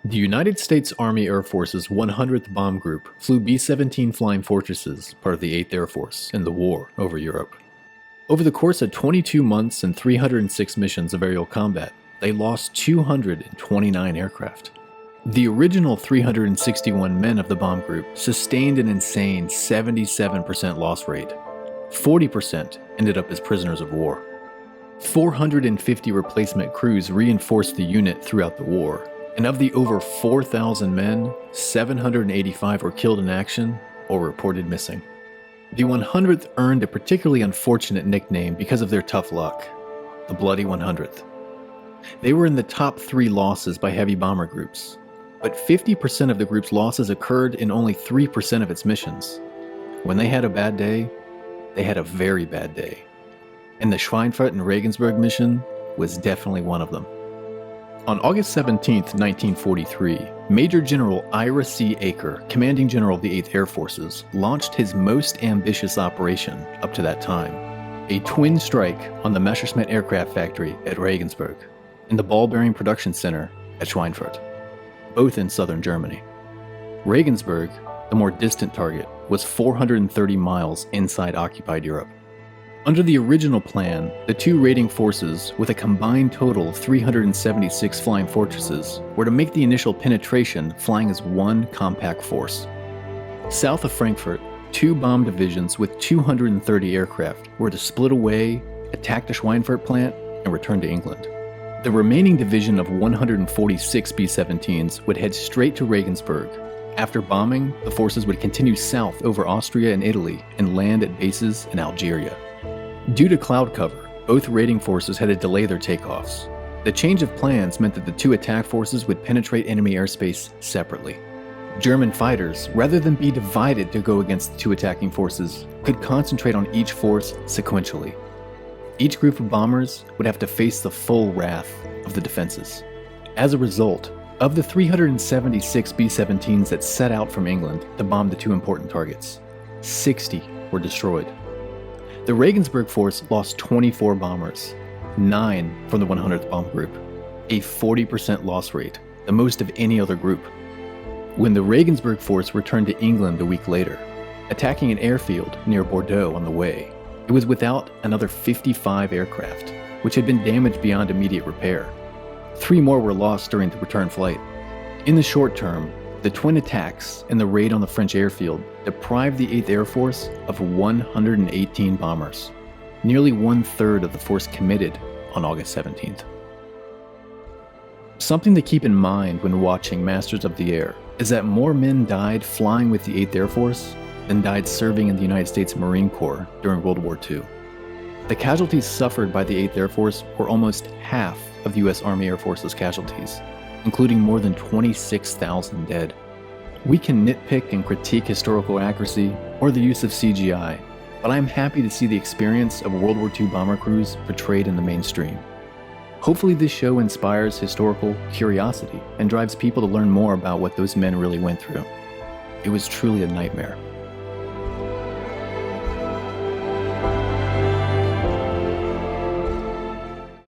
The United States Army Air Force's 100th Bomb Group flew B-17 Flying Fortresses, part of the 8th Air Force, in the war over Europe. Over the course of 22 months and 306 missions of aerial combat, they lost 229 aircraft. The original 361 men of the bomb group sustained an insane 77% loss rate. 40% ended up as prisoners of war. 450 replacement crews reinforced the unit throughout the war, and of the over 4,000 men, 785 were killed in action or reported missing. The 100th earned a particularly unfortunate nickname because of their tough luck, the Bloody 100th. They were in the top 3 losses by heavy bomber groups, but 50% of the group's losses occurred in only 3% of its missions. When they had a bad day, they had a very bad day. And the Schweinfurt and Regensburg mission was definitely one of them. On August 17, 1943, Major General Ira C. Aker, Commanding General of the 8th Air Forces, launched his most ambitious operation up to that time, a twin strike on the Messerschmitt Aircraft Factory at Regensburg and the ball bearing production center at Schweinfurt, both in southern Germany. Regensburg, the more distant target, was 430 miles inside occupied Europe. Under the original plan, the two raiding forces, with a combined total of 376 flying fortresses, were to make the initial penetration flying as one compact force. South of Frankfurt, 2 bomb divisions with 230 aircraft were to split away, attack the Schweinfurt plant, and return to England. The remaining division of 146 B-17s would head straight to Regensburg. After bombing, the forces would continue south over Austria and Italy and land at bases in Algeria. Due to cloud cover, both raiding forces had to delay their takeoffs. The change of plans meant that the 2 attack forces would penetrate enemy airspace separately. German fighters, rather than be divided to go against the 2 attacking forces, could concentrate on each force sequentially. Each group of bombers would have to face the full wrath of the defenses. As a result, of the 376 B-17s that set out from England to bomb the 2 important targets, 60 were destroyed. The Regensburg force lost 24 bombers, 9 from the 100th Bomb Group, a 40% loss rate, the most of any other group. When the Regensburg force returned to England a week later, attacking an airfield near Bordeaux on the way, it was without another 55 aircraft, which had been damaged beyond immediate repair. 3 more were lost during the return flight. In the short term, the twin attacks and the raid on the French airfield deprived the 8th Air Force of 118 bombers, nearly 1/3 of the force committed on August 17th. Something to keep in mind when watching Masters of the Air is that more men died flying with the 8th Air Force than died serving in the United States Marine Corps during World War II. The casualties suffered by the 8th Air Force were almost half of the U.S. Army Air Force's casualties, including more than 26,000 dead. We can nitpick and critique historical accuracy or the use of CGI, but I'm happy to see the experience of World War II bomber crews portrayed in the mainstream. Hopefully this show inspires historical curiosity and drives people to learn more about what those men really went through. It was truly a nightmare.